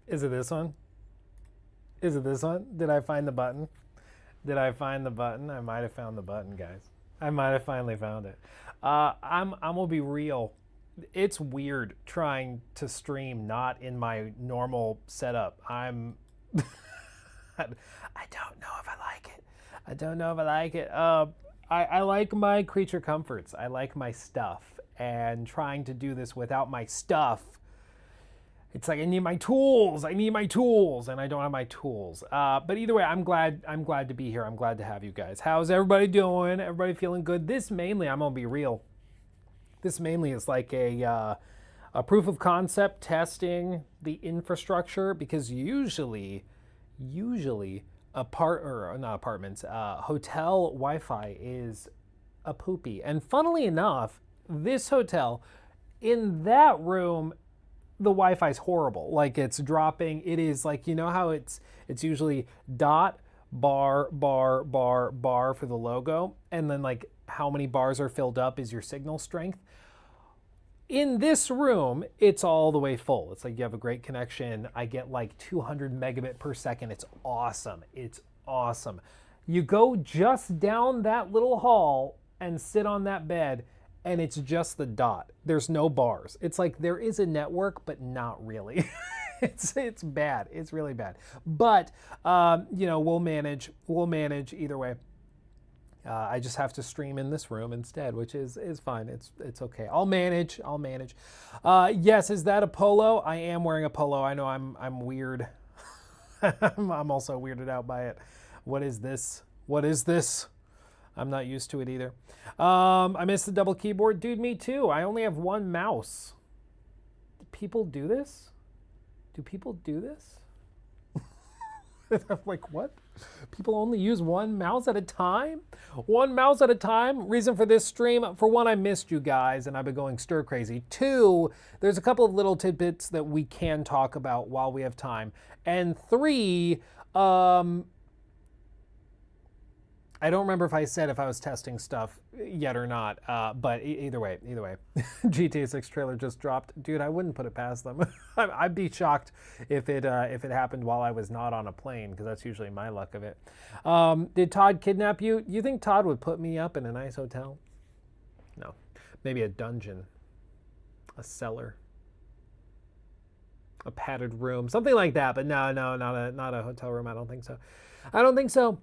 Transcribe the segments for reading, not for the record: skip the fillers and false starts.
Is it this one? Is it this one? Did I find the button? Did I find the button? I might have found the button, guys. I might have finally found it. I'm gonna be real. It's weird trying to stream not in my normal setup. I don't know if I like it. I don't know if I like it. I like my creature comforts. I like my stuff, and trying to do this without my stuff, it's like I need my tools. I need my tools, and I don't have my tools. But either way, I'm glad to be here. I'm glad to have you guys. How's everybody doing? Everybody feeling good? This mainly, I'm gonna be real. This mainly is like a proof of concept testing the infrastructure, because usually hotel Wi-Fi is a poopy. And funnily enough, this hotel, in that room, the Wi-Fi is horrible. Like, it's dropping. It is like, you know how it's usually dot bar bar bar bar for the logo, and then like how many bars are filled up is your signal strength. In this room, it's all the way full. It's like you have a great connection. I get like 200 megabit per second. It's awesome. It's awesome. You go just down that little hall and sit on that bed, and it's just the dot. There's no bars. It's like there is a network, but not really. It's bad. It's really bad. But we'll manage. We'll manage either way. I just have to stream in this room instead, which is fine. It's okay. I'll manage. Yes, is that a polo? I am wearing a polo. I know I'm weird. I'm also weirded out by it. What is this? What is this? I'm not used to it either. I missed the double keyboard. Dude, me too. I only have one mouse. Do people do this? Do people do this? I'm like, what? People only use one mouse at a time? One mouse at a time? Reason for this stream? For one, I missed you guys and I've been going stir crazy. Two, there's a couple of little tidbits that we can talk about while we have time. And three, I don't remember if I said if I was testing stuff yet or not, but either way, GTA 6 trailer just dropped. Dude, I wouldn't put it past them. I'd be shocked if it happened while I was not on a plane, because that's usually my luck of it. Did Todd kidnap you? You think Todd would put me up in a nice hotel? No. Maybe a dungeon, a cellar, a padded room, something like that. But no, not a hotel room. I don't think so.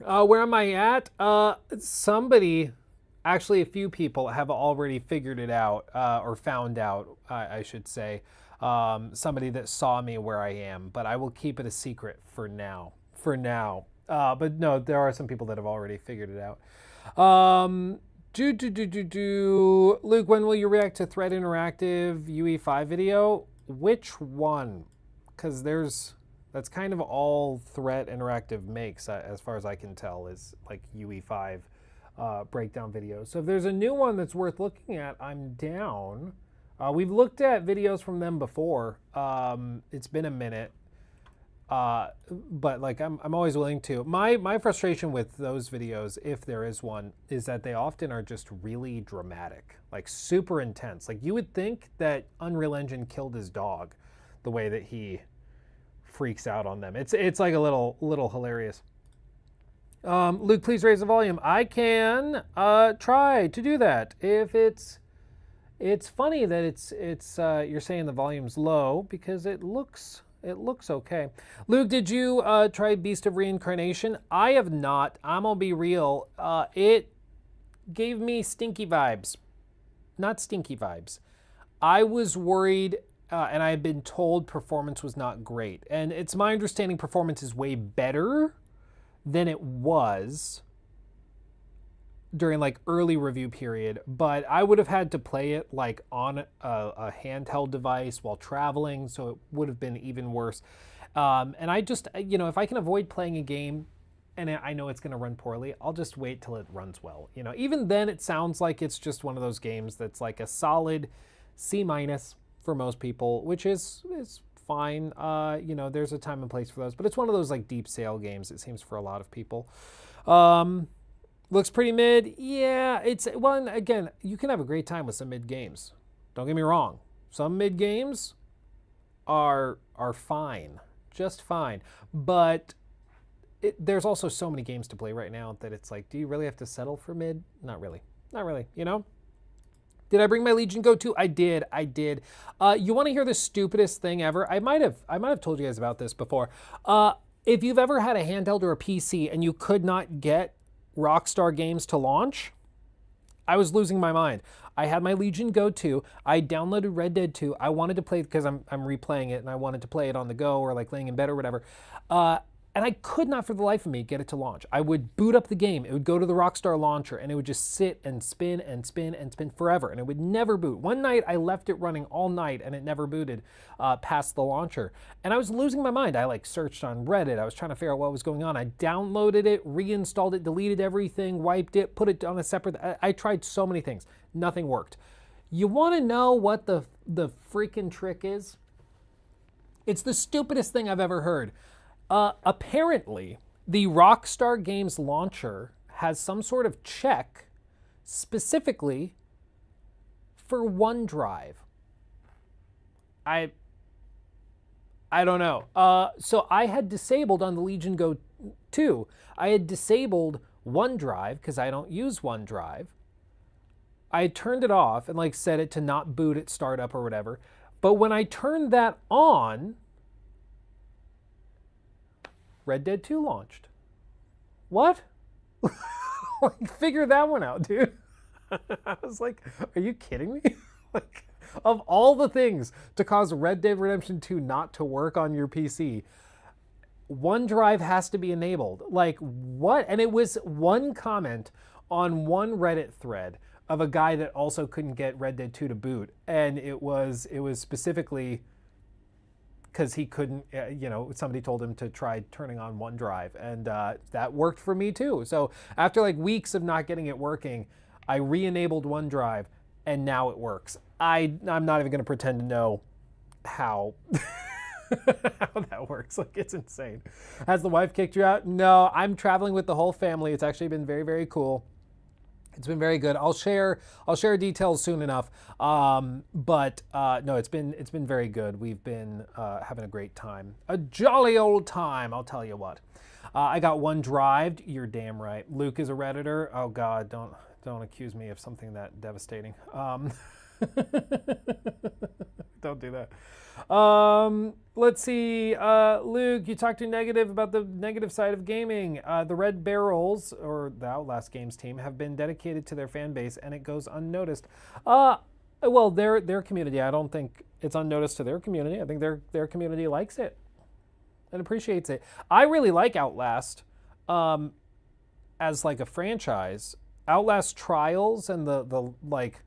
Where am I at? Somebody, actually a few people have already figured it out, or found out, I should say. Somebody that saw me where I am, but I will keep it a secret for now. But no, there are some people that have already figured it out. Luke, when will you react to Thread Interactive UE5 video? Which one? Because that's kind of all Threat Interactive makes, as far as I can tell, is like UE5 breakdown videos. So if there's a new one that's worth looking at, I'm down. We've looked at videos from them before. It's been a minute, but like I'm always willing to. My frustration with those videos, if there is one, is that they often are just really dramatic, like super intense. Like you would think that Unreal Engine killed his dog, the way that he freaks out on them. It's like a little hilarious. Luke, please raise the volume. I can try to do that. If it's funny that it's you're saying the volume's low, because it looks okay. Luke, did you try Beast of Reincarnation? I have not. I'm gonna be real. It gave me stinky vibes. Not stinky vibes. I was worried, and I had been told performance was not great. And it's my understanding performance is way better than it was during like early review period, but I would have had to play it like on a handheld device while traveling, so it would have been even worse. And I just, if I can avoid playing a game and I know it's going to run poorly, I'll just wait till it runs well. Even then it sounds like it's just one of those games that's like a solid C- for most people, which is fine. There's a time and place for those, but it's one of those like deep sale games, it seems, for a lot of people. Looks pretty mid. Yeah, again, you can have a great time with some mid games. Don't get me wrong. Some mid games are fine, just fine. But there's also so many games to play right now that it's like, do you really have to settle for mid? Not really. Not really, you know? Did I bring my Legion Go 2? I did. You want to hear the stupidest thing ever? I might have told you guys about this before. If you've ever had a handheld or a PC and you could not get Rockstar games to launch, I was losing my mind. I had my Legion Go 2. I downloaded Red Dead 2. I wanted to play it because I'm replaying it and I wanted to play it on the go or like laying in bed or whatever. And I could not for the life of me get it to launch. I would boot up the game. It would go to the Rockstar launcher and it would just sit and spin and spin and spin forever. And it would never boot. One night I left it running all night and it never booted past the launcher. And I was losing my mind. I like searched on Reddit. I was trying to figure out what was going on. I downloaded it, reinstalled it, deleted everything, wiped it, put it on a separate... I tried so many things. Nothing worked. You want to know what the freaking trick is? It's the stupidest thing I've ever heard. Apparently, the Rockstar Games launcher has some sort of check specifically for OneDrive. I don't know. So I had disabled on the Legion Go 2, I had disabled OneDrive because I don't use OneDrive. I had turned it off and like set it to not boot at startup or whatever. But when I turned that on, Red Dead 2 launched. What? Like, figure that one out, dude. I was like, are you kidding me? Like, of all the things to cause Red Dead Redemption 2 not to work on your PC, OneDrive has to be enabled. Like, what? And it was one comment on one Reddit thread of a guy that also couldn't get Red Dead 2 to boot. And it was specifically because he couldn't, somebody told him to try turning on OneDrive, and that worked for me too. So after like weeks of not getting it working, I re-enabled OneDrive, and now it works. I'm not even going to pretend to know how how that works. Like, it's insane. Has the wife kicked you out? No, I'm traveling with the whole family. It's actually been very, very cool. It's been very good. I'll share details soon enough. But no, it's been very good. We've been having a great time, a jolly old time. I'll tell you what. I got OneDrived. You're damn right. Luke is a Redditor. Oh God, don't accuse me of something that devastating. Don't do that. Let's see. Luke, you talked to Negative about the negative side of gaming. The Red Barrels, or the Outlast Games team, have been dedicated to their fan base, and it goes unnoticed. Well, their community, I don't think it's unnoticed to their community. I think their community likes it and appreciates it. I really like Outlast as like a franchise. Outlast Trials and the like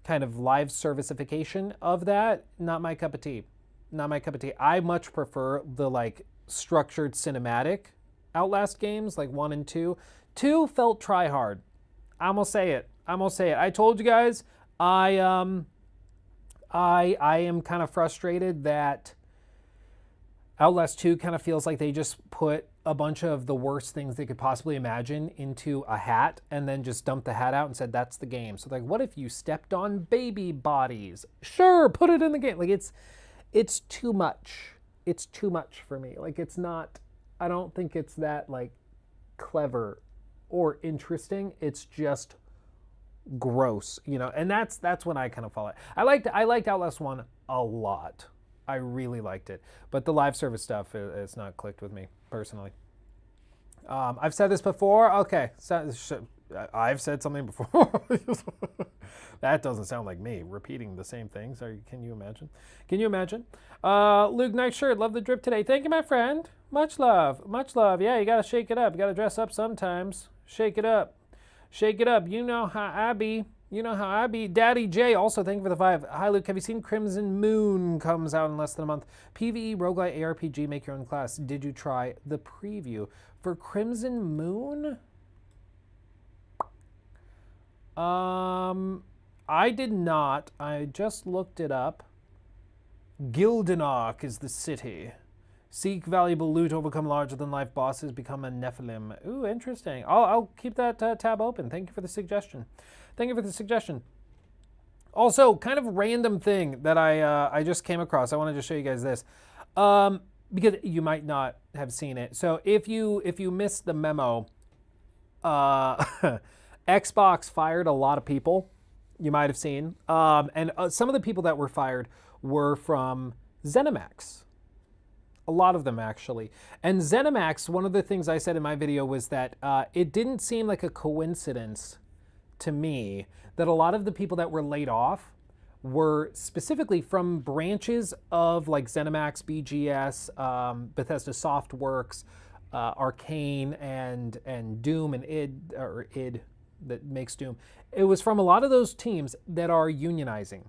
kind of live servicification of that, not my cup of tea. Not my cup of tea. I much prefer the like structured cinematic Outlast games like 1 and 2. 2 felt try hard. I'm gonna say it. I told you guys I am kind of frustrated that Outlast 2 kind of feels like they just put a bunch of the worst things they could possibly imagine into a hat and then just dumped the hat out and said, that's the game. So like, what if you stepped on baby bodies? Sure, put it in the game. Like, it's too much. It's too much for me. Like, it's not, I don't think it's that like clever or interesting. It's just gross, and that's when I kind of fall out. I liked Outlast 1 a lot. I really liked it, but the live service stuff it's not clicked with me personally. I've said this before. Okay, I've said something before. That doesn't sound like me repeating the same things. Can you imagine? Luke, nice shirt. Love the drip today. Thank you, my friend. Much love. Yeah, you gotta shake it up. You gotta dress up sometimes. Shake it up. You know how I be. Daddy J, also thank you for the 5. Hi, Luke. Have you seen Crimson Moon comes out in less than a month? PvE, roguelite, ARPG, make your own class. Did you try the preview for Crimson Moon? I did not. I just looked it up. Gildenark is the city. Seek valuable loot, overcome larger-than-life bosses, become a Nephilim. Ooh, interesting. I'll keep that tab open. Thank you for the suggestion. Also, kind of random thing that I just came across. I wanted to show you guys this, because you might not have seen it. So if you missed the memo, uh, Xbox fired a lot of people. You might have seen, and some of the people that were fired were from ZeniMax. A lot of them, actually. And ZeniMax, one of the things I said in my video was that it didn't seem like a coincidence to me that a lot of the people that were laid off were specifically from branches of like ZeniMax, BGS, Bethesda Softworks, Arcane, and Doom and id that makes Doom. It was from a lot of those teams that are unionizing.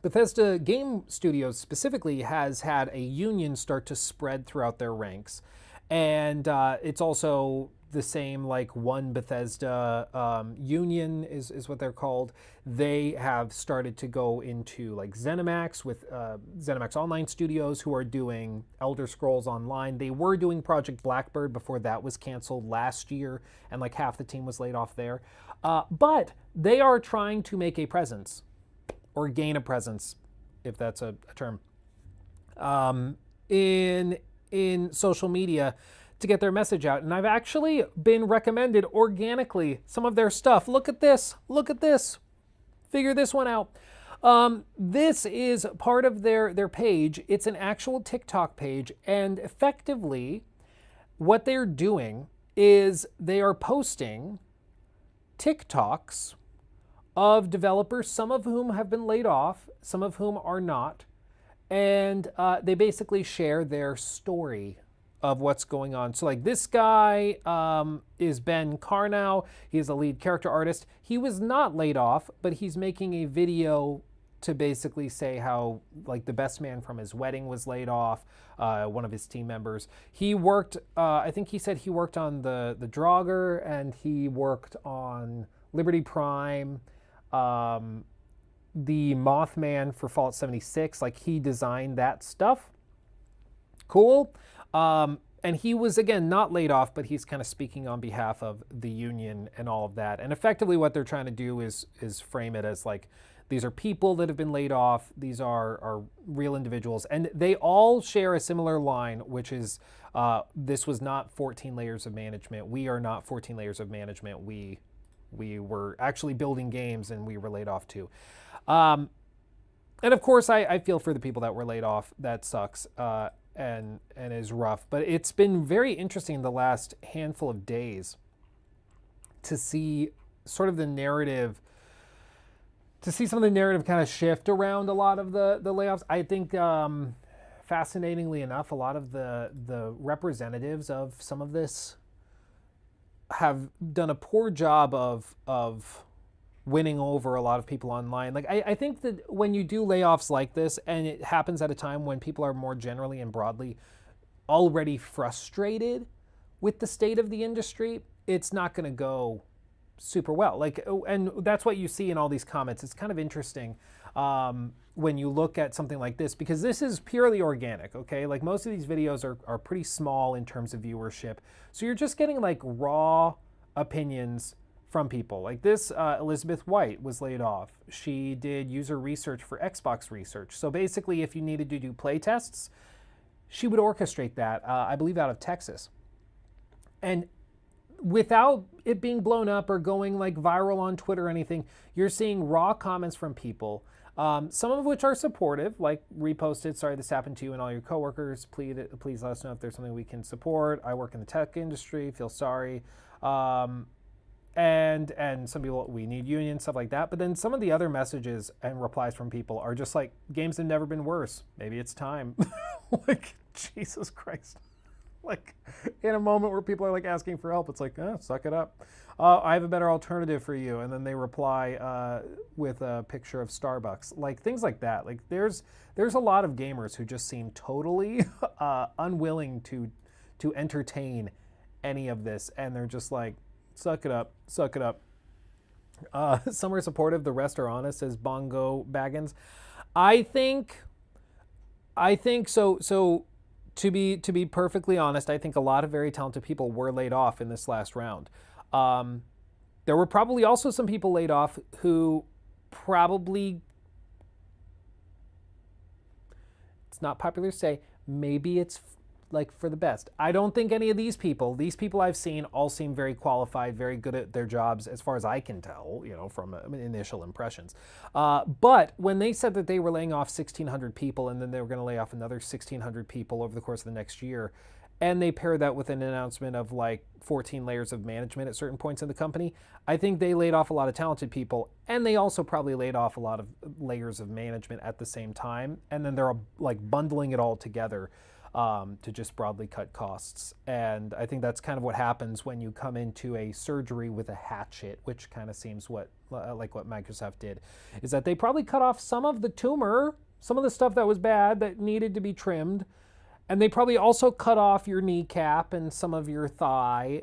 Bethesda Game Studios specifically has had a union start to spread throughout their ranks. And it's also the same, like One Bethesda Union is what they're called. They have started to go into like ZeniMax with ZeniMax Online Studios, who are doing Elder Scrolls Online. They were doing Project Blackbird before that was canceled last year, and like half the team was laid off there. But they are trying to make a presence, or gain a presence, if that's a term, in social media to get their message out. And I've actually been recommended organically some of their stuff. Look at this. Look at this. Figure this one out. This is part of their page. It's an actual TikTok page. And effectively, what they're doing is they are posting TikToks of developers, some of whom have been laid off, some of whom are not. And they basically share their story of what's going on. So like this guy is Ben Carnow. He's a lead character artist. He was not laid off, but he's making a video to basically say how like the best man from his wedding was laid off, one of his team members. He worked, I think he said he worked on the Draugr, and he worked on Liberty Prime, the Mothman for Fallout 76. Like he designed that stuff. Cool. And he was, again, not laid off, but he's kind of speaking on behalf of the union and all of that. And effectively what they're trying to do is frame it as like, these are people that have been laid off. These are real individuals. And they all share a similar line, which is, this was not 14 layers of management. We are not 14 layers of management. We were actually building games, and we were laid off too. And of course, I feel for the people that were laid off. That sucks. And is rough. But it's been very interesting the last handful of days to see sort of the narrative, to see some of the narrative kind of shift around a lot of the layoffs. I think, fascinatingly enough, a lot of the representatives of some of this have done a poor job of winning over a lot of people online. Like I think that when you do layoffs like this, and it happens at a time when people are more generally and broadly already frustrated with the state of the industry, it's not going to go super well. Like, and that's what you see in all these comments. It's kind of interesting when you look at something like this, because this is purely organic, okay? Like most of these videos are pretty small in terms of viewership. So you're just getting like raw opinions from people. Like this, Elizabeth White was laid off. She did user research for Xbox Research. So basically, if you needed to do play tests, she would orchestrate that, I believe out of Texas. And without it being blown up or going like viral on Twitter or anything, you're seeing raw comments from people, some of which are supportive, like reposted, sorry this happened to you and all your coworkers. Please let us know if there's something we can support. I work in the tech industry, feel sorry. And some people, we need unions, stuff like that. But then some of the other messages and replies from people are just like, games have never been worse. Maybe it's time. Like, Jesus Christ. Like, in a moment where people are like asking for help, it's like, suck it up. I have a better alternative for you. And then they reply with a picture of Starbucks. Like, things like that. Like, there's a lot of gamers who just seem totally unwilling to entertain any of this. And they're just like, suck it up, suck it up. Some are supportive, the rest are honest, says Bongo Baggins. I think so. So to be perfectly honest, I think a lot of very talented people were laid off in this last round. There were probably also some people laid off who probably, it's not popular to say, maybe it's like for the best. I don't think any of these people I've seen all seem very qualified, very good at their jobs as far as I can tell, from initial impressions. But when they said that they were laying off 1,600 people and then they were going to lay off another 1,600 people over the course of the next year, and they paired that with an announcement of like 14 layers of management at certain points in the company, I think they laid off a lot of talented people, and they also probably laid off a lot of layers of management at the same time, and then they're like bundling it all together to just broadly cut costs. And I think that's kind of what happens when you come into a surgery with a hatchet, which kind of seems like what Microsoft did, is that they probably cut off some of the tumor, some of the stuff that was bad that needed to be trimmed, and they probably also cut off your kneecap and some of your thigh,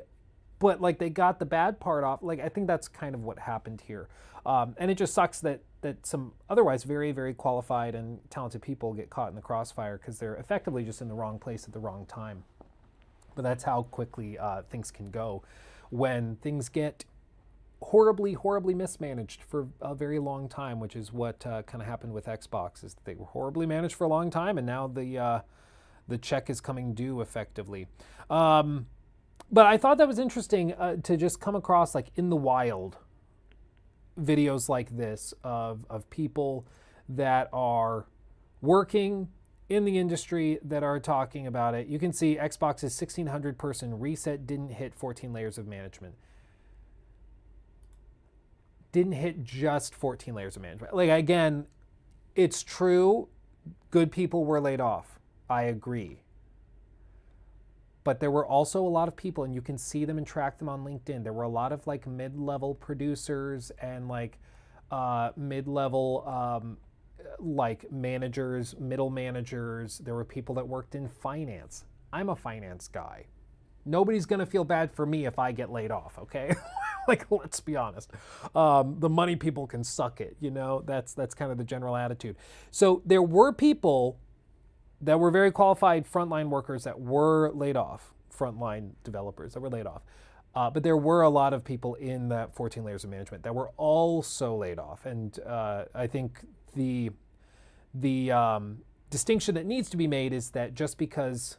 but like they got the bad part off. Like I think that's kind of what happened here. And it just sucks that some otherwise very, very qualified and talented people get caught in the crossfire because they're effectively just in the wrong place at the wrong time. But that's how quickly things can go when things get horribly, horribly mismanaged for a very long time, which is what kind of happened with Xbox, is that they were horribly managed for a long time, and now the check is coming due effectively. But I thought that was interesting to just come across, like in the wild, videos like this of people that are working in the industry that are talking about it. You can see Xbox's 1,600 person reset didn't hit 14 layers of management. Didn't hit just 14 layers of management. Like, again, it's true, good people were laid off. I agree. But there were also a lot of people, and you can see them and track them on LinkedIn. There were a lot of like mid-level producers and like mid-level like managers, middle managers. There were people that worked in finance. I'm a finance guy. Nobody's gonna feel bad for me if I get laid off, okay? Like, let's be honest. The money people can suck it, That's kind of the general attitude. So there were people that were very qualified frontline workers that were laid off, frontline developers that were laid off. But there were a lot of people in that 14 layers of management that were also laid off. And I think the distinction that needs to be made is that just because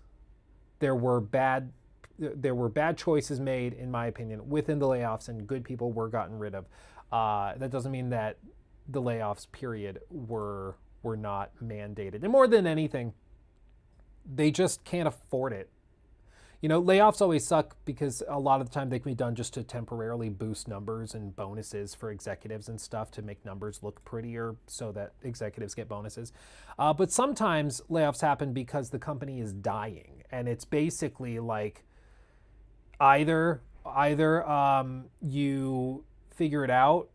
there were bad choices made, in my opinion, within the layoffs and good people were gotten rid of, that doesn't mean that the layoffs, period, were not mandated. And more than anything, they just can't afford it. Layoffs always suck because a lot of the time they can be done just to temporarily boost numbers and bonuses for executives and stuff to make numbers look prettier so that executives get bonuses. But sometimes layoffs happen because the company is dying, and it's basically like either you figure it out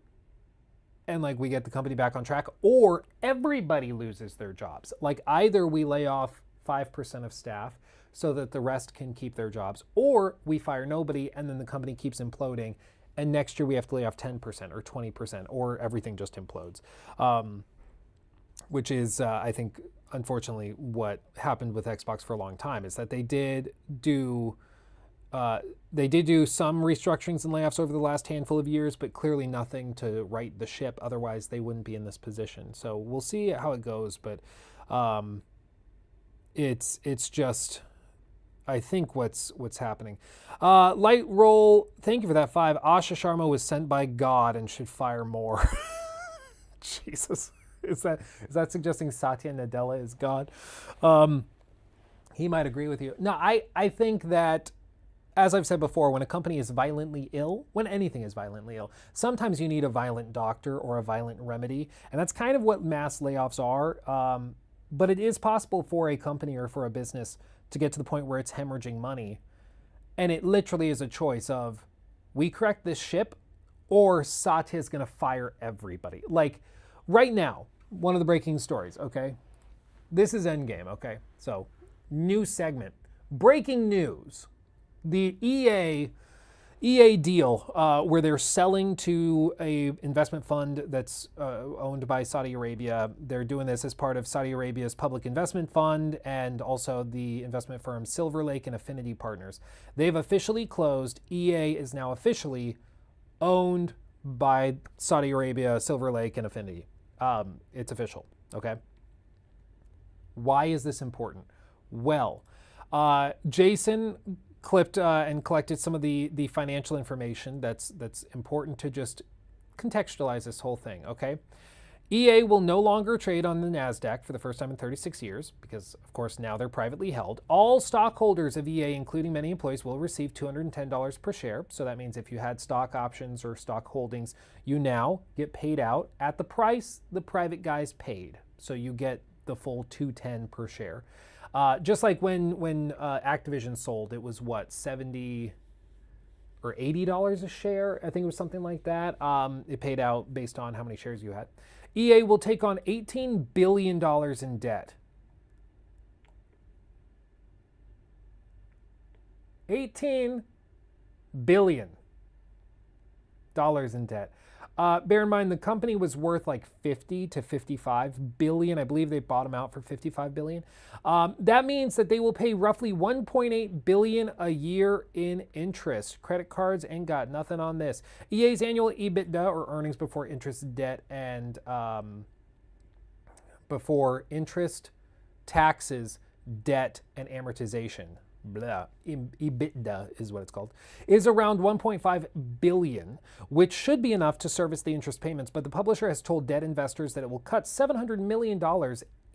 and like we get the company back on track, or everybody loses their jobs. Like either we lay off 5% of staff so that the rest can keep their jobs, or we fire nobody and then the company keeps imploding, and next year we have to lay off 10% or 20%, or everything just implodes. Which is, I think, unfortunately, what happened with Xbox for a long time, is that they did do some restructurings and layoffs over the last handful of years, but clearly nothing to right the ship. Otherwise, they wouldn't be in this position. So we'll see how it goes, but it's just, I think, what's happening. Light roll, thank you for that 5. Asha Sharma was sent by God and should fire more. Jesus. Is that suggesting Satya Nadella is God? He might agree with you. No, I think that, as I've said before, when a company is violently ill, when anything is violently ill, sometimes you need a violent doctor or a violent remedy. And that's kind of what mass layoffs are. But it is possible for a company or for a business to get to the point where it's hemorrhaging money. And it literally is a choice of, we correct this ship, or Satya is going to fire everybody. Like right now, one of the breaking stories, okay? This is Endgame, okay? So, new segment. Breaking news. The EA deal where they're selling to a investment fund that's owned by Saudi Arabia. They're doing this as part of Saudi Arabia's public investment fund and also the investment firm Silver Lake and Affinity Partners. They've officially closed. EA is now officially owned by Saudi Arabia, Silver Lake, and Affinity. It's official, okay? Why is this important? Well, Jason clipped and collected some of the financial information that's important to just contextualize this whole thing, okay? EA will no longer trade on the NASDAQ for the first time in 36 years because, of course, now they're privately held. All stockholders of EA, including many employees, will receive $210 per share. So that means if you had stock options or stock holdings, you now get paid out at the price the private guys paid. So you get the full $210 per share. Just like when Activision sold, it was what, $70 or $80 a share? I think it was something like that. It paid out based on how many shares you had. EA will take on $18 billion in debt. $18 billion in debt. Bear in mind, the company was worth like 50 to 55 billion. I believe they bought them out for 55 billion. That means that they will pay roughly 1.8 billion a year in interest. Credit cards ain't got nothing on this. EA's annual EBITDA, or earnings before interest, debt, and before interest, taxes, debt, and amortization. Blah, EBITDA is what it's called, is around 1.5 billion, which should be enough to service the interest payments. But the publisher has told debt investors that it will cut $700 million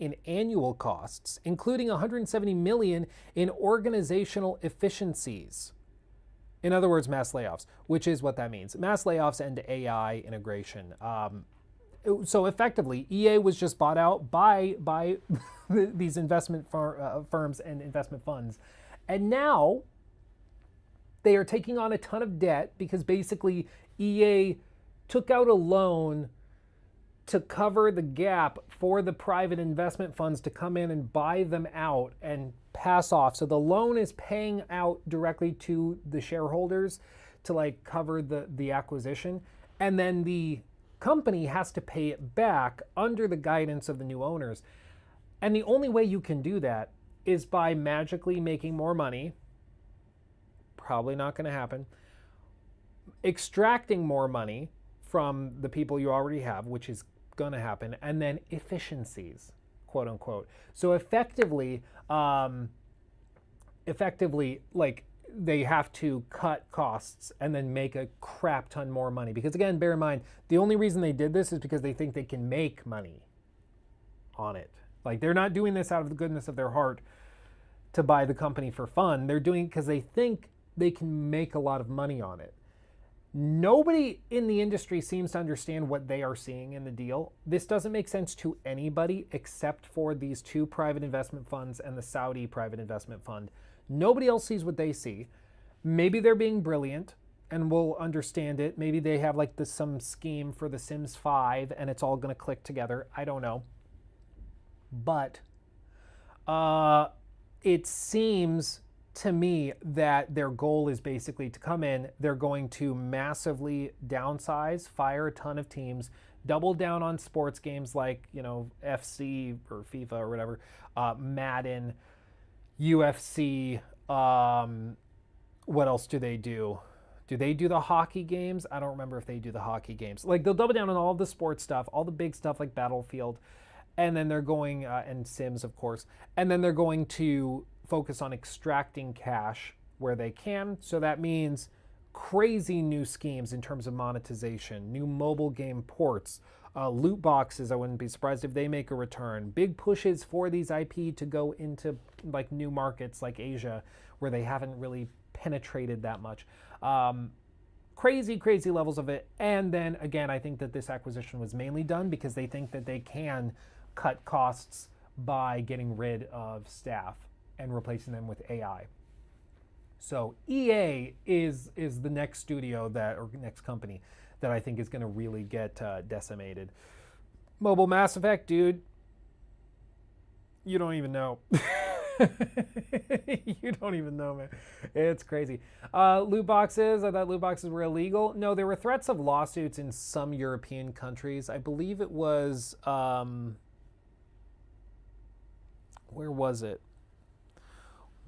in annual costs, including $170 million in organizational efficiencies. In other words, mass layoffs, which is what that means. Mass layoffs and AI integration. So effectively, EA was just bought out by these investment firms and investment funds. And now they are taking on a ton of debt because basically EA took out a loan to cover the gap for the private investment funds to come in and buy them out and pass off. So the loan is paying out directly to the shareholders to like cover the acquisition. And then the company has to pay it back under the guidance of the new owners. And the only way you can do that is by magically making more money. Probably not going to happen. Extracting more money from the people you already have, which is going to happen, and then efficiencies, quote unquote. So effectively, like they have to cut costs and then make a crap ton more money. Because again, bear in mind, the only reason they did this is because they think they can make money on it. Like they're not doing this out of the goodness of their heart to buy the company for fun. They're doing it because they think they can make a lot of money on it. Nobody in the industry seems to understand what they are seeing in the deal. This doesn't make sense to anybody except for these two private investment funds and the Saudi private investment fund. Nobody else sees what they see. Maybe they're being brilliant and we'll understand it. Maybe they have like some scheme for The Sims 5 and it's all going to click together. I don't know. But it seems to me that their goal is basically to come in. They're going to massively downsize, fire a ton of teams, double down on sports games like, you know, FC or FIFA or whatever, Madden, UFC. What else do they do? Do they do the hockey games? I don't remember if they do the hockey games. Like they'll double down on all the sports stuff, all the big stuff like Battlefield. And then they're going, and Sims, of course, and then they're going to focus on extracting cash where they can. So that means crazy new schemes in terms of monetization, new mobile game ports, loot boxes. I wouldn't be surprised if they make a return. Big pushes for these IP to go into like new markets like Asia where they haven't really penetrated that much. Crazy levels of it. And then again, I think that this acquisition was mainly done because they think that they can cut costs by getting rid of staff and replacing them with AI. So EA is the next studio or next company that I think is going to really get decimated. Mobile Mass Effect, dude, you don't even know. You don't even know, man. It's crazy. Loot boxes. I thought loot boxes were illegal. No, there were threats of lawsuits in some European countries. I believe it was, where was it?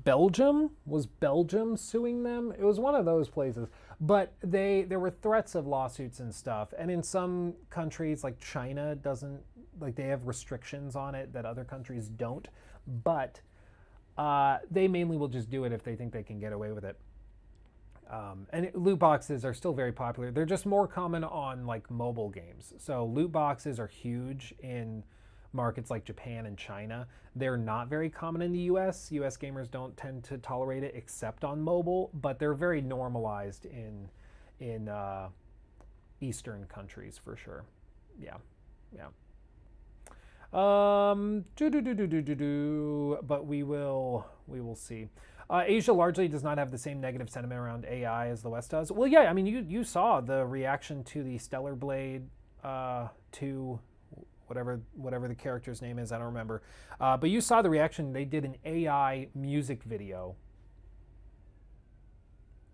Belgium? Was Belgium suing them? It was one of those places. But there were threats of lawsuits and stuff. And in some countries, like China doesn't, like they have restrictions on it that other countries don't. But they mainly will just do it if they think they can get away with it. And loot boxes are still very popular. They're just more common on like mobile games. So loot boxes are huge in markets like Japan and China. They're not very common in the US. US gamers don't tend to tolerate it except on mobile, but they're very normalized in Eastern countries for sure. Yeah, yeah. But we will see. Asia largely does not have the same negative sentiment around AI as the West does. Well, yeah, I mean, you saw the reaction to the Stellar Blade 2, whatever the character's name is, I don't remember. But you saw the reaction. They did an AI music video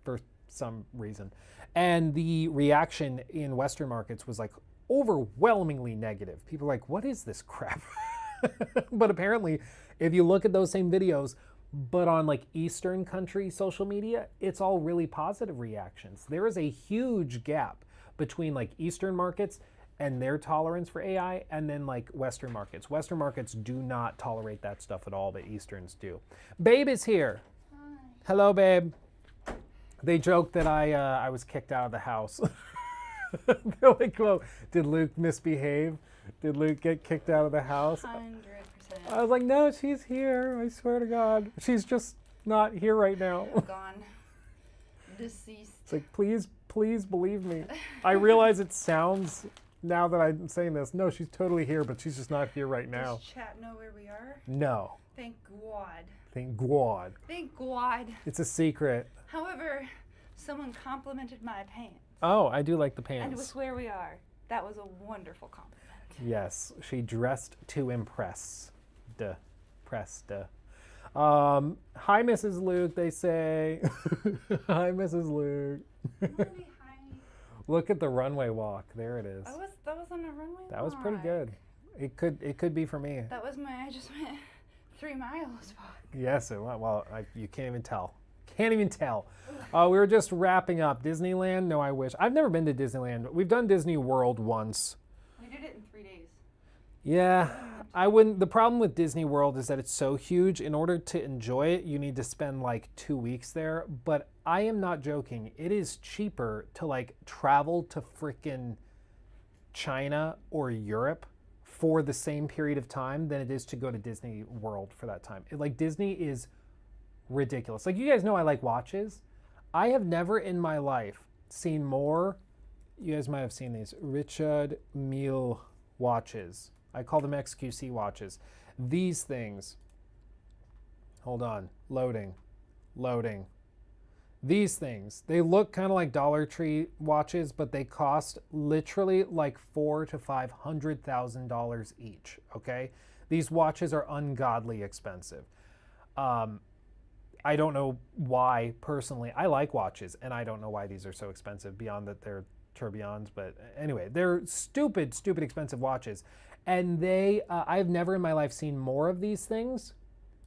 for some reason. And the reaction in Western markets was like overwhelmingly negative. People are like, what is this crap? But apparently, if you look at those same videos, but on like Eastern country social media, it's all really positive reactions. There is a huge gap between like Eastern markets and their tolerance for AI and then like Western markets. Western markets do not tolerate that stuff at all, but Easterns do. Babe is here. Hi. Hello, babe. They joked that I was kicked out of the house. They're like, well, did Luke misbehave? Did Luke get kicked out of the house? 100%. I was like, no, she's here. I swear to God. She's just not here right now. Gone. Deceased. It's like, please believe me. I realize it sounds, now that I'm saying this, no, she's totally here, but she's just not here right now. Does chat know where we are? No. Thank God. Thank God. Thank God. It's a secret. However, someone complimented my pants. Oh, I do like the And pants. with where we are, that was a wonderful compliment. Yes, she dressed to impress. Duh. Press, duh. Hi, Mrs. Luke, they say. Hi, Mrs. Luke. Really high. Look at the runway walk. There it is. That was on a runway That was pretty walk. good. It could be for me. That was I just went 3 miles walk. Yes, it went. Well, you can't even tell. Can't even tell. We were just wrapping up Disneyland. No, I wish. I've never been to Disneyland. We've done Disney World once. We did it in 3 days. Yeah, I wouldn't. The problem with Disney World is that it's so huge. In order to enjoy it, you need to spend like 2 weeks there. But I am not joking. It is cheaper to like travel to frickin' China or Europe for the same period of time than it is to go to Disney World for that time. Like Disney is ridiculous. Like you guys know I like watches. I have never in my life seen more, you guys might have seen these, Richard Mille watches. I call them XQC watches. These things, hold on, loading. These things, they look kind of like Dollar Tree watches, but they cost literally like $400,000 to $500,000 each, okay? These watches are ungodly expensive. I don't know why, personally. I like watches, and I don't know why these are so expensive, beyond that they're tourbillons. But anyway, they're stupid expensive watches. And I've never in my life seen more of these things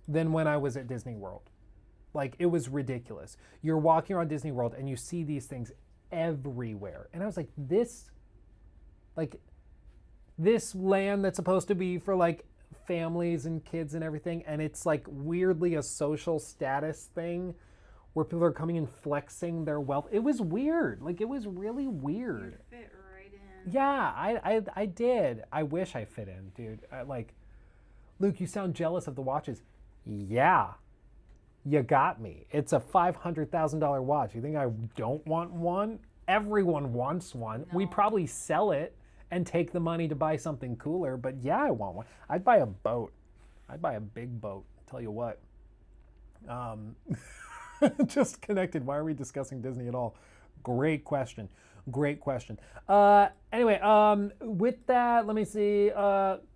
than when I was at Disney World. Like, it was ridiculous. You're walking around Disney World, and you see these things everywhere. And I was like, this land that's supposed to be for, like, families and kids and everything, and it's like weirdly a social status thing where people are coming and flexing their wealth. It was weird. Like, it was really weird. You fit right in. Yeah, I did. I wish I fit in, dude. Like, Luke, you sound jealous of the watches. Yeah, you got me. It's a $500,000 watch. You think I don't want one? Everyone wants one. No. We probably sell it and take the money to buy something cooler, but yeah, I want one. I'd buy a boat. I'd buy a big boat, tell you what. Just connected, why are we discussing Disney at all? Great question. Anyway, with that, let me see.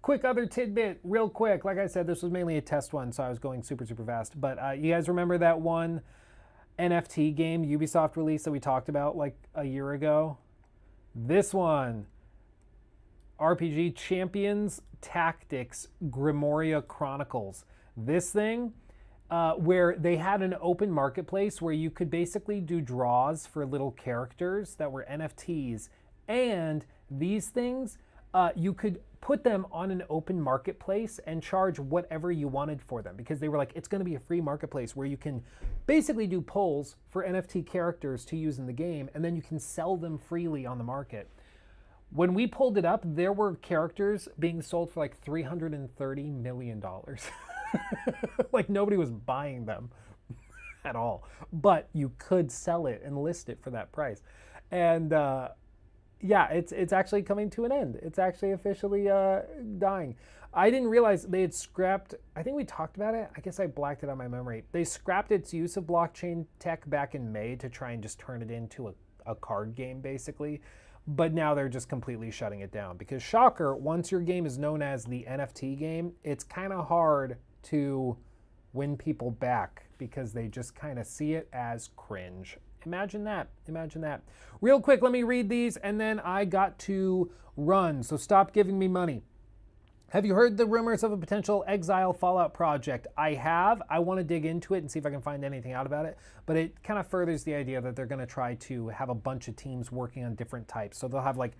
Quick other tidbit, real quick. Like I said, this was mainly a test one, so I was going super fast. But you guys remember that one NFT game Ubisoft released that we talked about like a year ago? This one, RPG Champions Tactics Grimoria Chronicles. This thing, where they had an open marketplace where you could basically do draws for little characters that were NFTs. And these things, you could put them on an open marketplace and charge whatever you wanted for them, because they were like, it's going to be a free marketplace where you can basically do polls for NFT characters to use in the game, and then you can sell them freely on the market. When we pulled it up, there were characters being sold for like $330 million. Like nobody was buying them at all, but you could sell it and list it for that price. And yeah, it's actually coming to an end. It's actually officially dying. I didn't realize they had scrapped, I think we talked about it. I guess I blacked it on my memory. They scrapped its use of blockchain tech back in May to try and just turn it into a card game, basically. But now they're just completely shutting it down because, shocker, once your game is known as the NFT game, it's kind of hard to win people back because they just kind of see it as cringe. Imagine that. Imagine that. Real quick, let me read these and then I got to run. So stop giving me money. Have you heard the rumors of a potential Exile Fallout project? I have. I want to dig into it and see if I can find anything out about it. But it kind of furthers the idea that they're going to try to have a bunch of teams working on different types. So they'll have like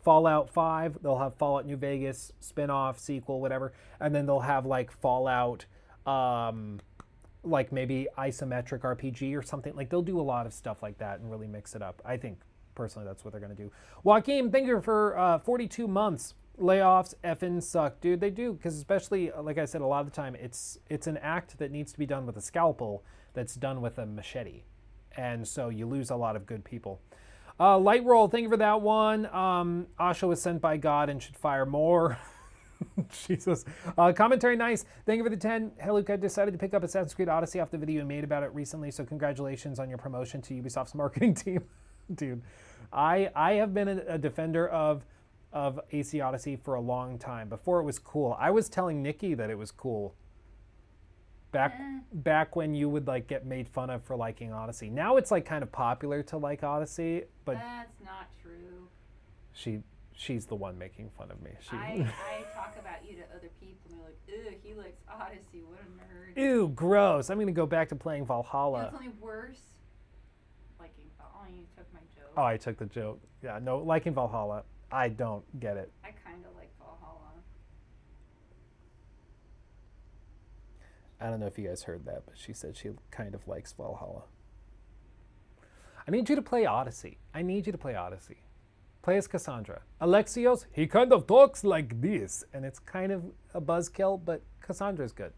Fallout 5, they'll have Fallout New Vegas, spin-off, sequel, whatever. And then they'll have like Fallout, like maybe isometric RPG or something. Like they'll do a lot of stuff like that and really mix it up. I think personally that's what they're going to do. Joaquin, thank you for 42 months. Layoffs effing suck, dude. They do, because especially, like I said, a lot of the time it's an act that needs to be done with a scalpel that's done with a machete, and so you lose a lot of good people. Light roll, thank you for that one. Asha was sent by God and should fire more. Jesus. Commentary nice. Thank you for the 10. Hey Luke, I decided to pick up Assassin's Creed Odyssey off the video you made about it recently, so congratulations on your promotion to Ubisoft's marketing team. Dude, I have been a defender of AC Odyssey for a long time. Before it was cool. I was telling Nikki that it was cool. Back when you would like get made fun of for liking Odyssey. Now it's like kind of popular to like Odyssey, but that's not true. She's the one making fun of me. I talk about you to other people and they're like, ew, he likes Odyssey, what a nerd. Ew, gross. I'm gonna go back to playing Valhalla. It's only worse. Liking Valhalla. Oh, you took my joke. Oh, I took the joke. Yeah, no, liking Valhalla. I don't get it. I kind of like Valhalla. I don't know if you guys heard that, but she said she kind of likes Valhalla. I need you to play Odyssey. I need you to play Odyssey. Play as Cassandra. Alexios, he kind of talks like this. And it's kind of a buzzkill, but Cassandra's good.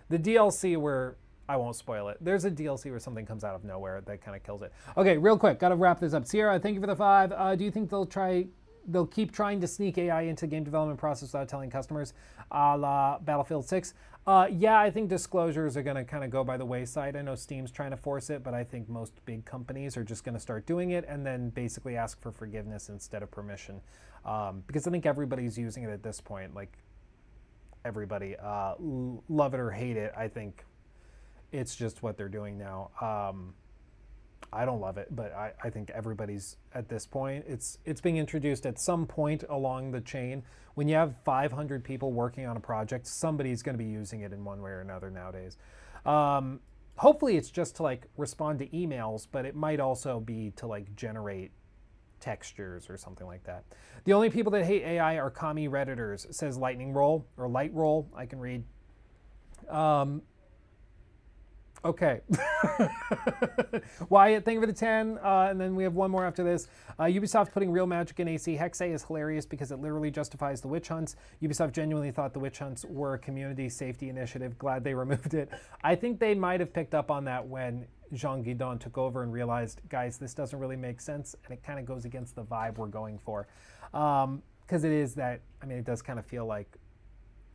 The DLC where, I won't spoil it. There's a DLC where something comes out of nowhere that kind of kills it. Okay, real quick, gotta wrap this up. Sierra, thank you for the 5. Do you think they'll keep trying to sneak AI into the game development process without telling customers, a la Battlefield 6? Yeah, I think disclosures are going to kind of go by the wayside. I know Steam's trying to force it, but I think most big companies are just going to start doing it and then basically ask for forgiveness instead of permission. Because I think everybody's using it at this point. Like, everybody, love it or hate it, I think it's just what they're doing now. I don't love it, but I think everybody's at this point. It's being introduced at some point along the chain. When you have 500 people working on a project, somebody's going to be using it in one way or another nowadays. Hopefully it's just to like respond to emails, but it might also be to like generate textures or something like that. The only people that hate AI are commie Redditors, says Lightning Roll, or Light Roll, I can read. Okay. Wyatt, thank you for the 10. And then we have one more after this. Ubisoft putting real magic in AC Hexay is hilarious because it literally justifies the witch hunts. Ubisoft genuinely thought the witch hunts were a community safety initiative. Glad they removed it. I think they might have picked up on that when Jean Guidon took over and realized, guys, this doesn't really make sense. And it kind of goes against the vibe we're going for. Because it is that, I mean, it does kind of feel like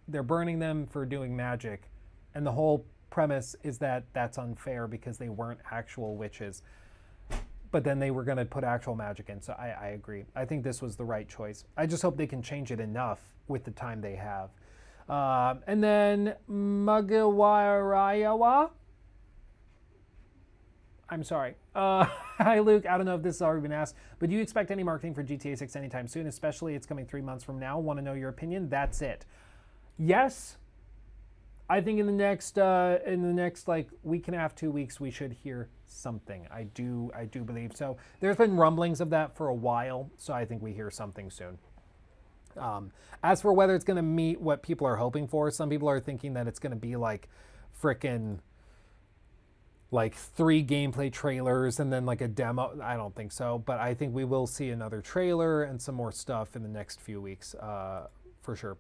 they're burning them for doing magic. And the whole premise is that that's unfair because they weren't actual witches, but then they were going to put actual magic in. So I agree. I think this was the right choice. I just hope they can change it enough with the time they have. And then Magawarayawa. I'm sorry. Hi, Luke. I don't know if this has already been asked, but do you expect any marketing for GTA 6 anytime soon, especially it's coming 3 months from now? Want to know your opinion? That's it. Yes. I think in the next like week and a half, 2 weeks, we should hear something. I do believe so. There's been rumblings of that for a while, so I think we hear something soon. As for whether it's going to meet what people are hoping for, some people are thinking that it's going to be like frickin' like 3 gameplay trailers and then like a demo. I don't think so, but I think we will see another trailer and some more stuff in the next few weeks, for sure.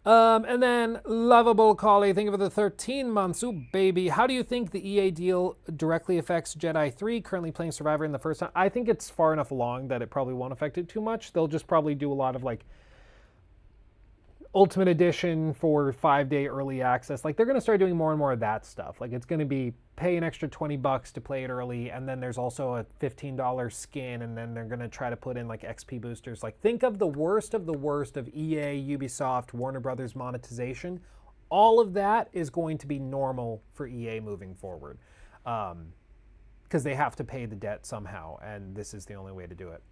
And then Lovable Collie, thank you for the 13 months. Ooh, baby. How do you think the EA deal directly affects Jedi 3? Currently playing Survivor in the first time. I think it's far enough along that it probably won't affect it too much. They'll just probably do a lot of like Ultimate Edition for 5-day early access. Like they're going to start doing more and more of that stuff. Like it's going to be pay an extra $20 to play it early, and then there's also a $15 skin, and then they're going to try to put in like XP boosters. Like think of the worst of EA, Ubisoft, Warner Brothers monetization. All of that is going to be normal for EA moving forward, because they have to pay the debt somehow, and this is the only way to do it.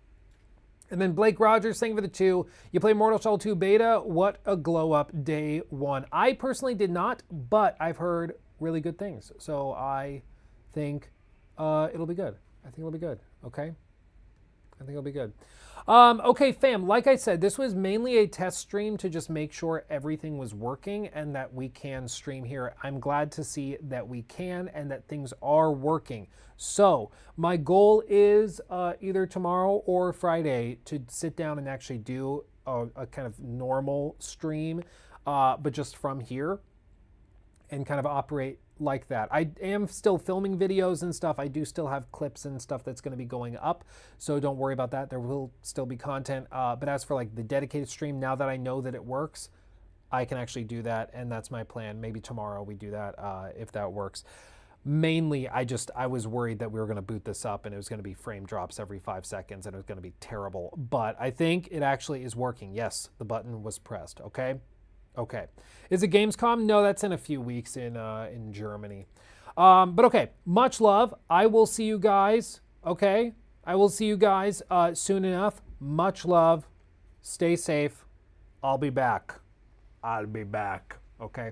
And then Blake Rogers saying for the 2, you play Mortal Shell 2 beta. What a glow up day 1. I personally did not, but I've heard really good things. So I think it'll be good. I think it'll be good. Okay. I think it'll be good. Okay, fam, like I said, this was mainly a test stream to just make sure everything was working and that we can stream here. I'm glad to see that we can and that things are working. So my goal is either tomorrow or Friday to sit down and actually do a kind of normal stream, but just from here and kind of operate like that. I am still filming videos and stuff. I do still have clips and stuff that's going to be going up, so don't worry about that. There will still be content. But as for like the dedicated stream, now that I know that it works, I can actually do that, and that's my plan. Maybe tomorrow we do that if that works. Mainly, I was worried that we were going to boot this up and it was going to be frame drops every 5 seconds and it was going to be terrible. But I think it actually is working. Yes, the button was pressed. Okay. Okay. Is it Gamescom? No, that's in a few weeks in Germany. But okay, much love. I will see you guys. Okay. I will see you guys soon enough. Much love. Stay safe. I'll be back. I'll be back. Okay.